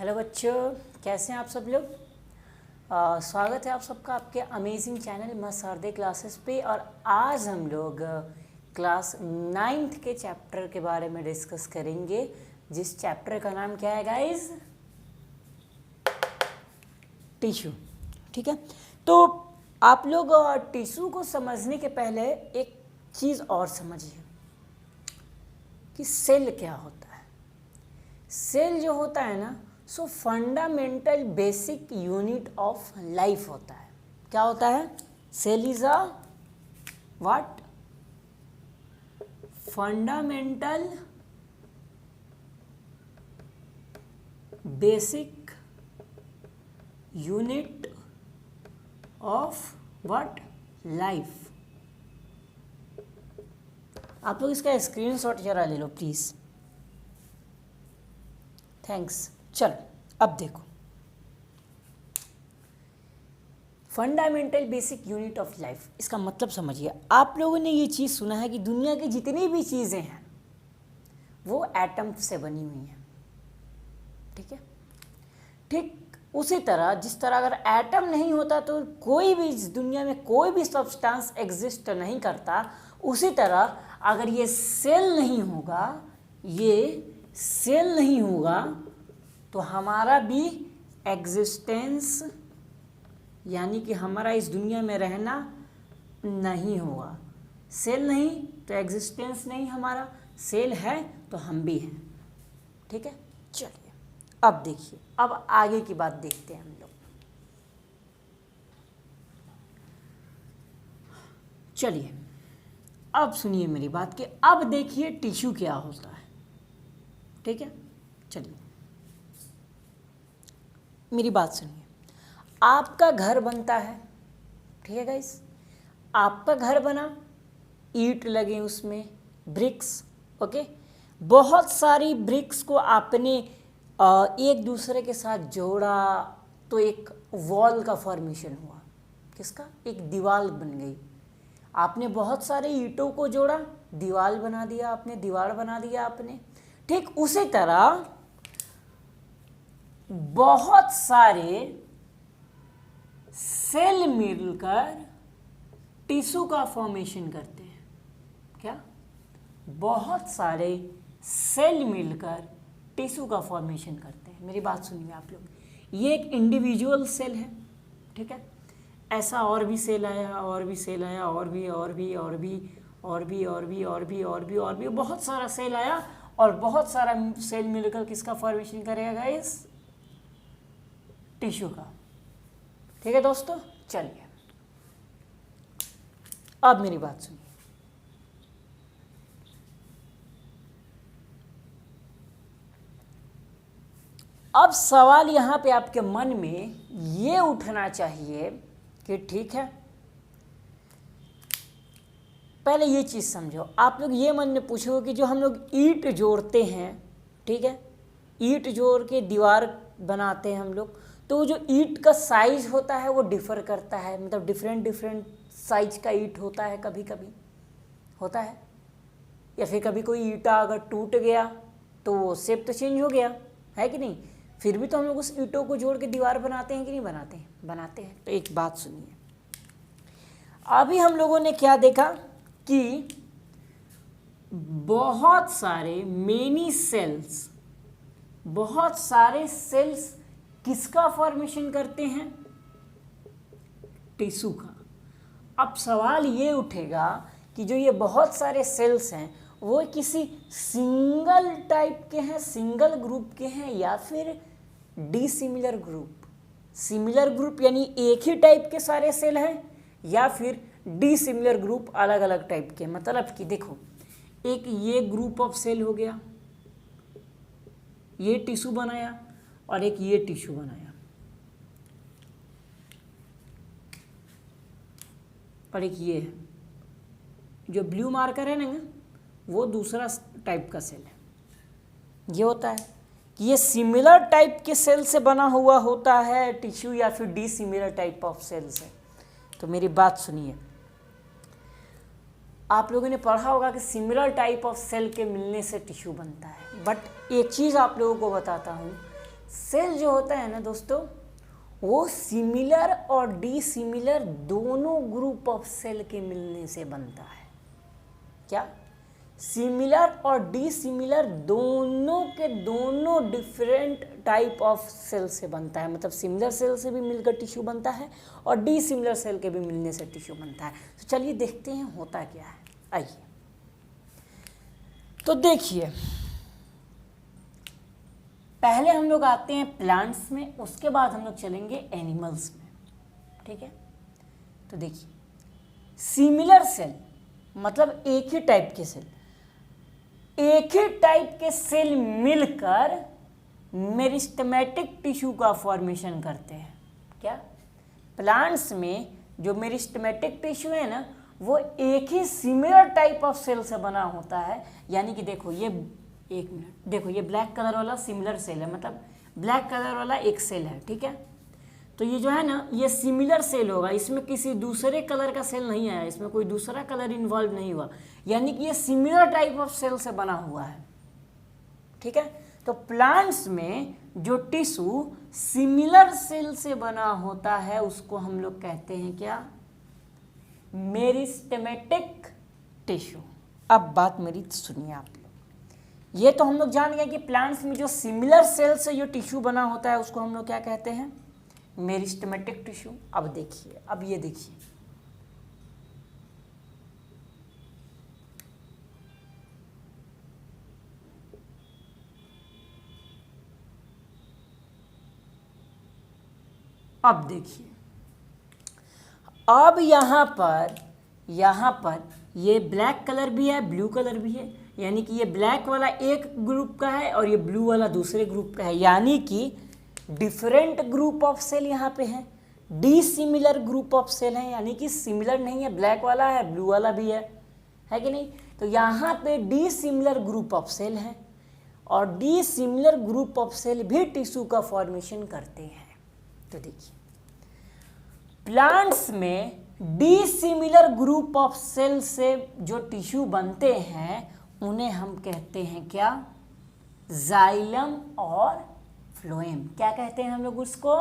Hello बच्चों, कैसे हैं आप सब लोग। स्वागत है आप सबका आपके अमेजिंग चैनल मसारदे क्लासेस पे। और आज हम लोग क्लास 9th के चैप्टर के बारे में डिस्कस करेंगे, जिस चैप्टर का नाम क्या है गाइस? टिश्यू। ठीक है, तो आप लोग टिश्यू को समझने के पहले एक चीज़ और समझिए कि सेल क्या होता है। सेल जो होता है ना, so fundamental basic unit of life होता है। क्या होता है? Cell is a what? Fundamental basic unit of what? Life. आप लोग इसका स्क्रीनशॉट जरा ले लो प्लीज। थैंक्स। चलो अब देखो, fundamental basic unit of life, इसका मतलब समझिए। आप लोगों ने ये चीज़ सुना है कि दुनिया की जितनी भी चीज़ें हैं वो एटम से बनी हुई हैं। ठीक है, ठीक उसी तरह जिस तरह अगर एटम नहीं होता तो कोई भी इस दुनिया में कोई भी सब्सटेंस एग्जिस्ट नहीं करता, उसी तरह अगर ये सेल नहीं होगा, ये सेल नहीं होगा तो हमारा भी एग्जिस्टेंस यानी कि हमारा इस दुनिया में रहना नहीं होगा। सेल नहीं तो एग्जिस्टेंस नहीं हमारा, सेल है तो हम भी हैं। ठीक है, चलिए अब देखिए, अब आगे की बात देखते हैं हम लोग। चलिए अब सुनिए मेरी बात कि अब देखिए टिश्यू क्या होता है। ठीक है, चलिए मेरी बात सुनिए। आपका घर बनता है, ठीक है गाइस, आपका घर बना, ईंट लगे उसमें, ब्रिक्स, ओके। बहुत सारी ब्रिक्स को आपने एक दूसरे के साथ जोड़ा तो एक वॉल का फॉर्मेशन हुआ। किसका? एक दीवार बन गई। आपने बहुत सारे ईंटों को जोड़ा, दीवार बना दिया आपने, दीवार बना दिया आपने। ठीक उसी तरह बहुत सारे सेल मिलकर टिश्यू का फॉर्मेशन करते हैं। क्या? बहुत सारे सेल मिलकर टिश्यू का फॉर्मेशन करते हैं। मेरी बात सुनिए आप लोग, ये एक इंडिविजुअल सेल है। ठीक है, ऐसा और भी सेल आया, और भी सेल आया, और भी और भी और भी और भी और भी और भी और भी और भी बहुत सारा सेल आया, और बहुत सारा सेल मिलकर किसका फॉर्मेशन करेगा गाइस? टिश्यू का। ठीक है दोस्तों, चलिए अब मेरी बात सुनिए। अब सवाल यहां पे आपके मन में ये उठना चाहिए कि ठीक है, पहले ये चीज़ समझो। आप लोग ये मन में पूछोगे कि जो हम लोग ईंट जोड़ते हैं, ठीक है, ईंट जोड़ के दीवार बनाते हैं हम लोग, तो जो ईंट का साइज होता है वो डिफ़र करता है, मतलब डिफरेंट डिफरेंट साइज का ईंट होता है, कभी कभी होता है। या फिर कभी कोई ईंटा अगर टूट गया तो वो शेप तो चेंज हो गया, है कि नहीं? फिर भी तो हम लोग उस ईंटों को जोड़ के दीवार बनाते हैं कि नहीं बनाते हैं? बनाते हैं। तो एक बात सुनिए, अभी हम लोगों ने क्या देखा कि बहुत सारे मेनी सेल्स, बहुत सारे सेल्स किसका फॉर्मेशन करते हैं? टिश्यू का। अब सवाल ये उठेगा कि जो ये बहुत सारे सेल्स हैं वो किसी सिंगल टाइप के हैं, सिंगल ग्रुप के हैं, या फिर डिसिमिलर ग्रुप? सिमिलर ग्रुप यानी एक ही टाइप के सारे सेल हैं, या फिर डिसिमिलर ग्रुप अलग अलग टाइप के? मतलब कि देखो, एक ये ग्रुप ऑफ सेल हो गया, ये टिश्यू बनाया, और एक ये टिश्यू बनाया, और एक ये है। जो ब्लू मार्कर है ना, वो दूसरा टाइप का सेल है। ये होता है कि ये सिमिलर टाइप के सेल से बना हुआ होता है टिश्यू, या फिर डिसिमिलर टाइप ऑफ सेल से। तो मेरी बात सुनिए, आप लोगों ने पढ़ा होगा कि सिमिलर टाइप ऑफ सेल के मिलने से टिश्यू बनता है। बट एक चीज़ आप लोगों को बताता हूँ, सेल जो होता है ना दोस्तों, वो सिमिलर और डिसिमिलर दोनों ग्रुप ऑफ सेल के मिलने से बनता है। क्या? सिमिलर और डिसिमिलर दोनों के दोनों डिफरेंट टाइप ऑफ सेल से बनता है। मतलब सिमिलर सेल से भी मिलकर टिश्यू बनता है और डिसिमिलर सेल के भी मिलने से टिश्यू बनता है। तो चलिए देखते हैं होता क्या है। आइए तो देखिए, पहले हम लोग आते हैं प्लांट्स में, उसके बाद हम लोग चलेंगे एनिमल्स में। ठीक है, तो देखिए, सिमिलर सेल मतलब एक ही टाइप के सेल, एक ही टाइप के सेल मिलकर मेरिस्टेमेटिक टिश्यू का फॉर्मेशन करते हैं। क्या? प्लांट्स में जो मेरिस्टेमेटिक टिश्यू है ना, वो एक ही सिमिलर टाइप ऑफ सेल से बना होता है। यानी कि देखो ये, एक मिनट, देखो ये ब्लैक कलर वाला सिमिलर सेल है, मतलब ब्लैक कलर वाला एक सेल है। ठीक है, तो ये जो है ना, ये सिमिलर सेल होगा, इसमें किसी दूसरे कलर का सेल नहीं आया, इसमें कोई दूसरा कलर इन्वॉल्व नहीं हुआ, यानी कि ये सिमिलर टाइप ऑफ सेल से बना हुआ है। ठीक है, तो प्लांट्स में जो टिश्यू सिमिलर सेल से बना होता है उसको हम लोग कहते हैं क्या? Meristematic tissue. अब बात मेरी सुनिए आप लोग, ये तो हम लोग जान गए कि प्लांट्स में जो सिमिलर सेल से जो टिश्यू बना होता है उसको हम लोग क्या कहते हैं? Meristematic tissue. अब देखिए, अब ये देखिए, अब देखिए, अब यहाँ पर ये ब्लैक कलर भी है, ब्लू कलर भी है, यानी कि ये ब्लैक वाला एक ग्रुप का है और ये ब्लू वाला दूसरे ग्रुप का है, यानी कि डिफरेंट ग्रुप ऑफ सेल यहाँ पे है, डिसिमिलर ग्रुप ऑफ सेल है, यानी कि सिमिलर नहीं है, ब्लैक वाला है, ब्लू वाला भी है कि नहीं? तो यहाँ पे डिसिमिलर ग्रुप ऑफ सेल है और डिसिमिलर ग्रुप ऑफ सेल भी टिश्यू का फॉर्मेशन करते हैं। तो देखिए, प्लांट्स में डिसिमिलर ग्रुप ऑफ सेल से जो टिश्यू बनते हैं उन्हें हम कहते हैं क्या? जाइलम और फ्लोएम। क्या कहते हैं हम लोग उसको?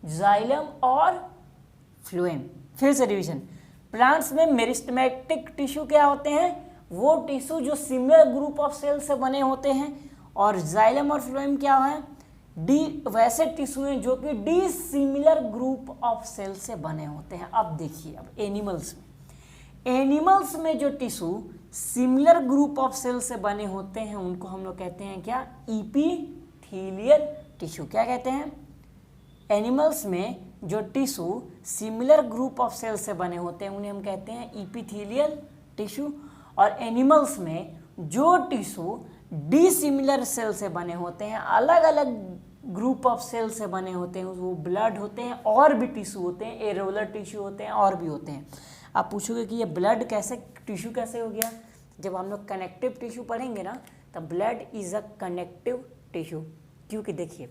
जाइलम और फ्लोएम। फिर से रिवीजन, प्लांट्स में मेरिस्टेमेटिक टिश्यू क्या होते हैं? वो टिश्यू जो सिमिलर ग्रुप ऑफ सेल से बने होते हैं, और जाइलम और फ्लोएम क्या है? वैसे टिश्यू हैं जो कि डिसिमिलर ग्रुप ऑफ सेल से बने होते हैं। अब देखिए, अब एनिमल्स में जो tissue similar group of cell से बने होते हैं उनको हम लोग कहते हैं क्या? Epithelial tissue. क्या कहते हैं? एनिमल्स में जो tissue similar group of cell से बने होते हैं उन्हें हम कहते हैं इपीथीलियल टिश्यू। और एनिमल्स में जो टिश्यू डिसिमिलर सेल से बने होते हैं, अलग अलग ग्रुप ऑफ सेल से बने होते हैं, वो ब्लड होते हैं और भी टिश्यू होते हैं, एरोलर टिश्यू होते हैं और भी होते हैं। आप पूछोगे कि ये ब्लड कैसे, टिश्यू कैसे हो गया? जब हम लोग कनेक्टिव टिश्यू पढ़ेंगे ना, तब blood is a connective tissue. क्योंकि देखिए,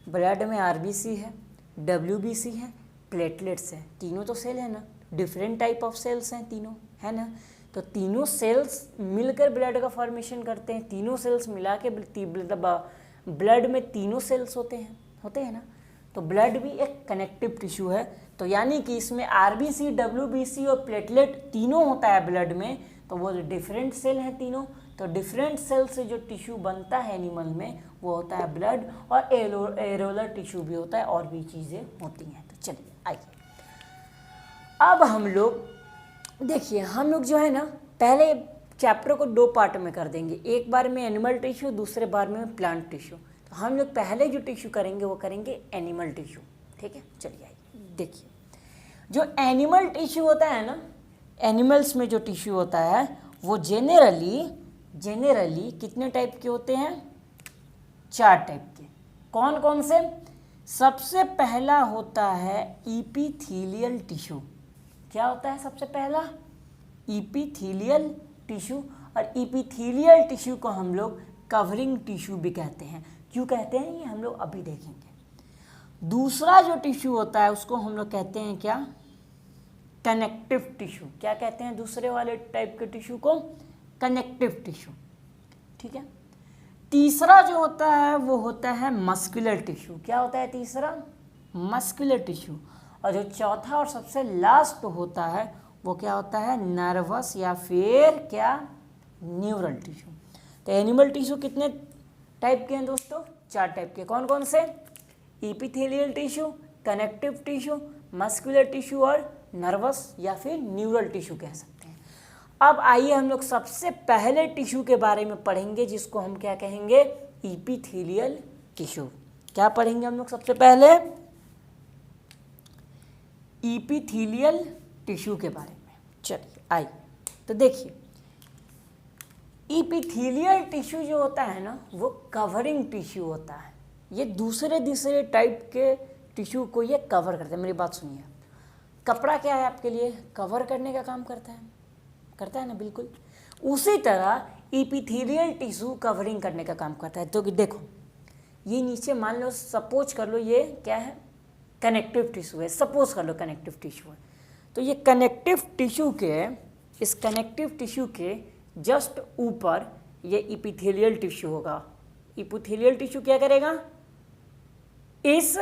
ब्लड में आरबीसी है, डब्ल्यूबीसी है, प्लेटलेट्स है, तीनों तो सेल है ना, डिफरेंट टाइप ऑफ सेल्स हैं तीनों, है ना? तो तीनों सेल्स मिलकर ब्लड का फॉर्मेशन करते हैं, तीनों सेल्स मिला के ब्लड में तीनों सेल्स होते हैं ना। तो ब्लड भी एक कनेक्टिव टिश्यू है। तो यानी कि इसमें आरबीसी, डब्ल्यूबीसी और प्लेटलेट तीनों होता है ब्लड में, तो वो डिफरेंट सेल हैं तीनों। तो डिफरेंट सेल से जो टिश्यू बनता है एनिमल में वो होता है ब्लड, और एरोलर टिश्यू भी होता है और भी चीज़ें होती हैं। तो चलिए आइए, अब हम लोग देखिए, हम लोग जो है ना, पहले चैप्टर को 2 पार्ट में कर देंगे, एक बार में एनिमल टिश्यू, दूसरे बार में प्लांट टिश्यू। तो हम लोग पहले जो टिश्यू करेंगे वो करेंगे एनिमल टिश्यू। ठीक है, चलिए आइए देखिए, जो एनिमल टिश्यू होता है ना, एनिमल्स में जो टिश्यू होता है वो जेनेरली कितने टाइप के होते हैं? 4 टाइप के। कौन कौन से? सबसे पहला होता है इपीथीलियल टिश्यू। क्या होता है सबसे पहला? Epithelial tissue. और इपीथीलियल टिश्यू को हम लोग कवरिंग टिश्यू भी कहते हैं। क्यों कहते हैं ये हम लोग अभी देखेंगे। दूसरा जो टिश्यू होता है उसको हम लोग कहते हैं क्या? Connective tissue. क्या कहते हैं दूसरे वाले टाइप के टिश्यू को? Connective tissue. ठीक है, तीसरा जो होता है वो होता है मस्कुलर टिश्यू। क्या होता है तीसरा? Muscular tissue. और जो चौथा और सबसे लास्ट होता है वो क्या होता है? नर्वस या फिर क्या? Neural tissue. तो एनिमल टिश्यू कितने टाइप के हैं दोस्तों? 4 टाइप के। कौन कौन से? Epithelial tissue, connective tissue, muscular tissue और नर्वस या फिर न्यूरल टिश्यू कह सकते हैं। अब आइए हम लोग सबसे पहले टिश्यू के बारे में पढ़ेंगे जिसको हम क्या कहेंगे? Epithelial tissue. क्या पढ़ेंगे हम लोग सबसे पहले? इपिथेलियल टिश्यू के बारे में। चलिए आइए तो देखिए, इपिथेलियल टिश्यू जो होता है ना वो कवरिंग टिश्यू होता है। ये दूसरे टाइप के टिश्यू को ये कवर करता है। मेरी बात सुनिए, कपड़ा क्या है आपके लिए? कवर करने का काम करता है ना, बिल्कुल उसी तरह इपिथेलियल टिश्यू कवरिंग करने का काम करता है। तो देखो ये नीचे मान लो, सपोज कर लो ये क्या है? कनेक्टिव टिश्यू है। सपोज कर लो कनेक्टिव टिश्यू है। तो ये कनेक्टिव टिश्यू के, इस कनेक्टिव टिश्यू के जस्ट ऊपर ये इपिथेलियल टिश्यू होगा। इपिथेलियल टिश्यू क्या करेगा? इस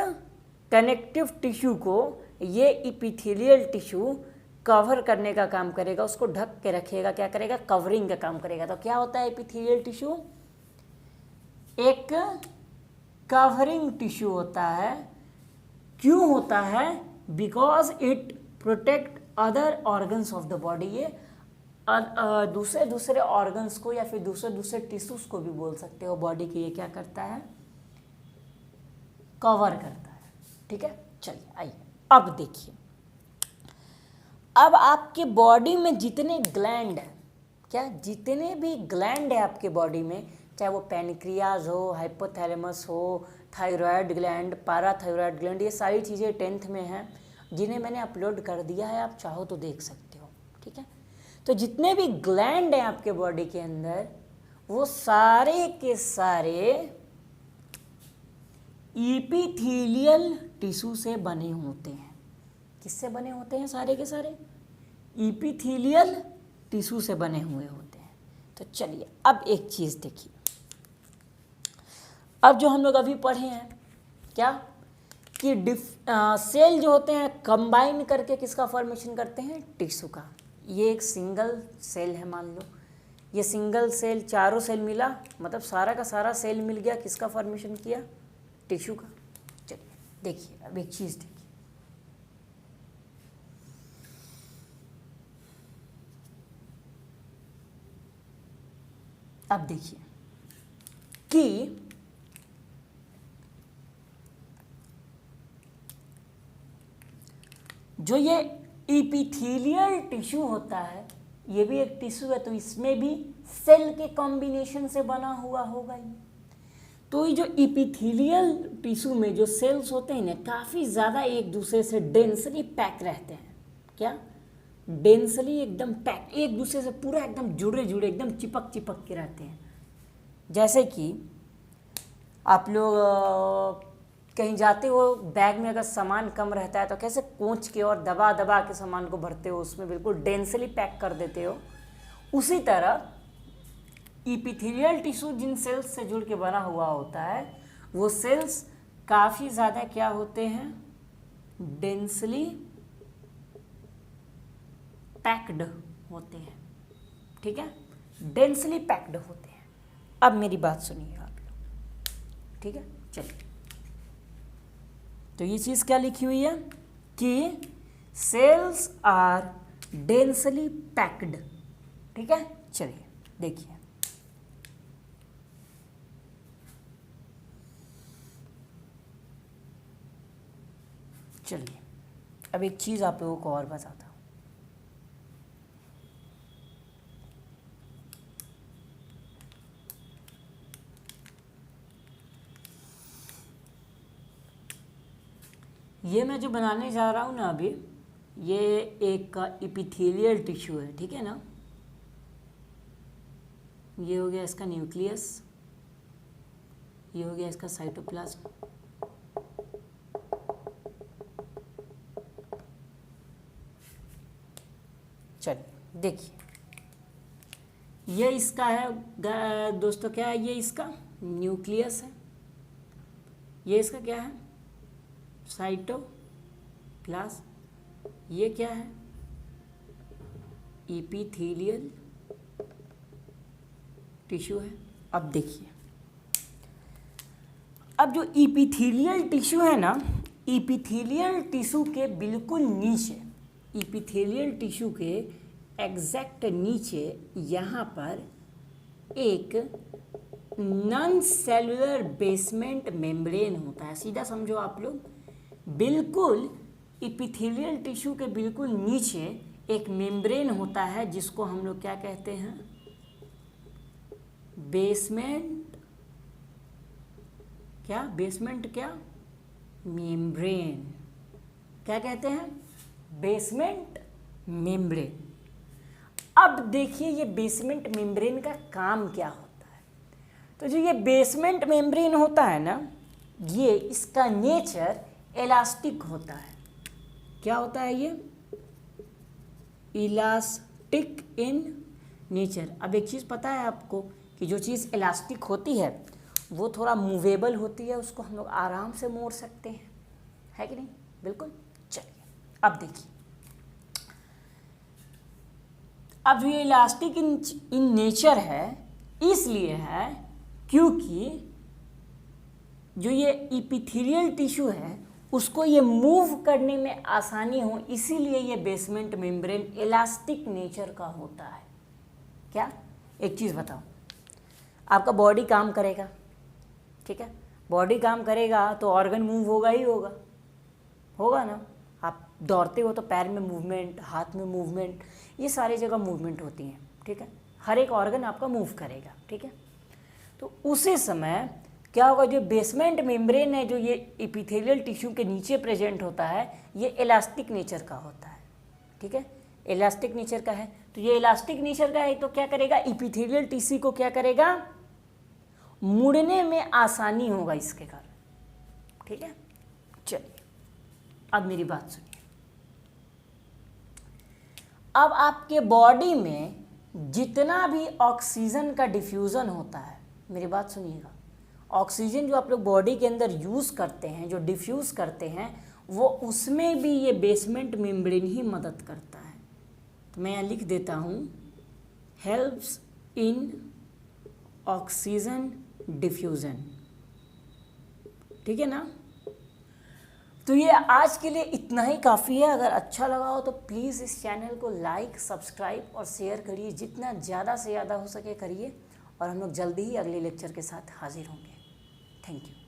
कनेक्टिव टिश्यू को ये इपिथेलियल टिश्यू कवर करने का काम करेगा, उसको ढक के रखेगा। क्या करेगा? कवरिंग का काम करेगा। तो क्या होता है इपिथेलियल टिश्यू? एक कवरिंग टिश्यू होता है। क्यों होता है? Because it protect other organs of the body. ये दूसरे ऑर्गन्स को या फिर दूसरे टिश्यूज को भी बोल सकते हो बॉडी के, ये क्या करता है? कवर करता है। ठीक है, चलिए आइए अब देखिए, अब आपके बॉडी में जितने ग्लैंड है, क्या जितने भी ग्लैंड है आपके बॉडी में, चाहे वो पैनक्रियाज हो, हाइपोथैलेमस हो, थायराइड ग्लैंड, पैराथायराइड ग्लैंड, ये सारी चीज़ें 10th में हैं जिन्हें मैंने अपलोड कर दिया है, आप चाहो तो देख सकते हो। ठीक है, तो जितने भी ग्लैंड हैं आपके बॉडी के अंदर वो सारे के सारे इपिथेलियल टिश्यू से बने होते हैं। किससे बने होते हैं? सारे के सारे इपिथेलियल टिश्यू से बने हुए होते हैं। तो चलिए अब एक चीज़ देखिए, अब जो हम लोग अभी पढ़े हैं क्या कि सेल जो होते हैं कंबाइन करके किसका फॉर्मेशन करते हैं? टिश्यू का। ये एक सिंगल सेल है, मान लो ये सिंगल सेल, चारों सेल मिला मतलब सारा का सारा सेल मिल गया, किसका फॉर्मेशन किया? टिश्यू का। चलिए देखिए अब एक चीज़ देखिए, अब देखिए कि जो ये इपिथेलियल टिश्यू होता है ये भी एक टिश्यू है, तो इसमें भी सेल के कॉम्बिनेशन से बना हुआ होगा ये। तो ये जो इपिथेलियल टिश्यू में जो सेल्स होते हैं ना काफ़ी ज़्यादा एक दूसरे से डेंसली पैक रहते हैं। क्या? डेंसली एकदम पैक, एक दूसरे से पूरा एकदम जुड़े एकदम चिपक के रहते हैं। जैसे कि आप लोग कहीं जाते हो, बैग में अगर सामान कम रहता है तो कैसे कोंच के और दबा के सामान को भरते हो, उसमें बिल्कुल डेंसली पैक कर देते हो। उसी तरह इपिथेलियल टिश्यू जिन सेल्स से जुड़ के बना हुआ होता है वो सेल्स काफ़ी ज़्यादा क्या होते हैं? डेंसली पैक्ड होते हैं। ठीक है, डेंसली पैक्ड होते हैं। अब मेरी बात सुनिए आप लोग। ठीक है, चलिए तो ये चीज़ क्या लिखी हुई है कि सेल्स आर डेंसली पैक्ड। ठीक है, चलिए देखिए, चलिए अब एक चीज़ आप लोगों को और बताता हूँ। ये मैं जो बनाने जा रहा हूँ ना अभी, ये एक इपिथेलियल टिश्यू है। ठीक है ना, ये हो गया इसका न्यूक्लियस, ये हो गया इसका साइटोप्लाज्म। चलिए देखिए, ये इसका है दोस्तों, क्या है ये? इसका न्यूक्लियस है, ये इसका क्या है, साइटोप्लाज्म, ये क्या है, एपिथेलियल टिश्यू है। अब देखिए, अब जो एपिथेलियल टिश्यू है ना, एपिथेलियल टिश्यू के बिल्कुल नीचे, एपिथेलियल टिश्यू के एग्जैक्ट नीचे यहाँ पर एक नॉन सेलुलर बेसमेंट मेम्ब्रेन होता है। सीधा समझो आप लोग, बिल्कुल एपिथेलियल टिश्यू के बिल्कुल नीचे एक मेम्ब्रेन होता है जिसको हम लोग क्या कहते हैं, बेसमेंट, क्या बेसमेंट, क्या मेम्ब्रेन, क्या कहते हैं, बेसमेंट मेम्ब्रेन। अब देखिए ये बेसमेंट मेम्ब्रेन का काम क्या होता है। तो जो ये बेसमेंट मेम्ब्रेन होता है ना, ये इसका नेचर इलास्टिक होता है। क्या होता है ये, इलास्टिक इन नेचर। अब एक चीज़ पता है आपको कि जो चीज़ इलास्टिक होती है वो थोड़ा मूवेबल होती है, उसको हम लोग आराम से मोड़ सकते हैं, है कि नहीं, बिल्कुल। चलिए अब देखिए, अब जो ये इलास्टिक इन नेचर है, इसलिए है क्योंकि जो ये एपिथेलियल टिश्यू है उसको ये मूव करने में आसानी हो, इसीलिए ये बेसमेंट मेम्ब्रेन इलास्टिक नेचर का होता है। क्या, एक चीज़ बताओ, आपका बॉडी काम करेगा, ठीक है, बॉडी काम करेगा तो ऑर्गन मूव होगा ही होगा, होगा ना। आप दौड़ते हो तो पैर में मूवमेंट, हाथ में मूवमेंट, ये सारी जगह मूवमेंट होती हैं, ठीक है, हर एक ऑर्गन आपका मूव करेगा, ठीक है। तो उसी समय क्या होगा, जो बेसमेंट मेम्ब्रेन है, जो ये एपिथेलियल टिश्यू के नीचे प्रेजेंट होता है, ये इलास्टिक नेचर का होता है, ठीक है, इलास्टिक नेचर का है। तो ये इलास्टिक नेचर का है तो क्या करेगा, एपिथेलियल टिश्यू को क्या करेगा, मुड़ने में आसानी होगा इसके कारण, ठीक है। चलिए अब मेरी बात सुनिए, अब आपके बॉडी में जितना भी ऑक्सीजन का डिफ्यूज़न होता है, मेरी बात सुनिएगा, ऑक्सीजन जो आप लोग बॉडी के अंदर यूज़ करते हैं, जो डिफ्यूज़ करते हैं, वो उसमें भी ये बेसमेंट मेम्ब्रेन ही मदद करता है। तो मैं यहाँ लिख देता हूँ, हेल्प्स इन ऑक्सीजन डिफ्यूज़न, ठीक है ना। तो ये आज के लिए इतना ही काफ़ी है। अगर अच्छा लगा हो तो प्लीज़ इस चैनल को लाइक, सब्सक्राइब और शेयर करिए, जितना ज़्यादा से ज़्यादा हो सके करिए, और हम लोग जल्दी ही अगले लेक्चर के साथ हाजिर होंगे। Thank you.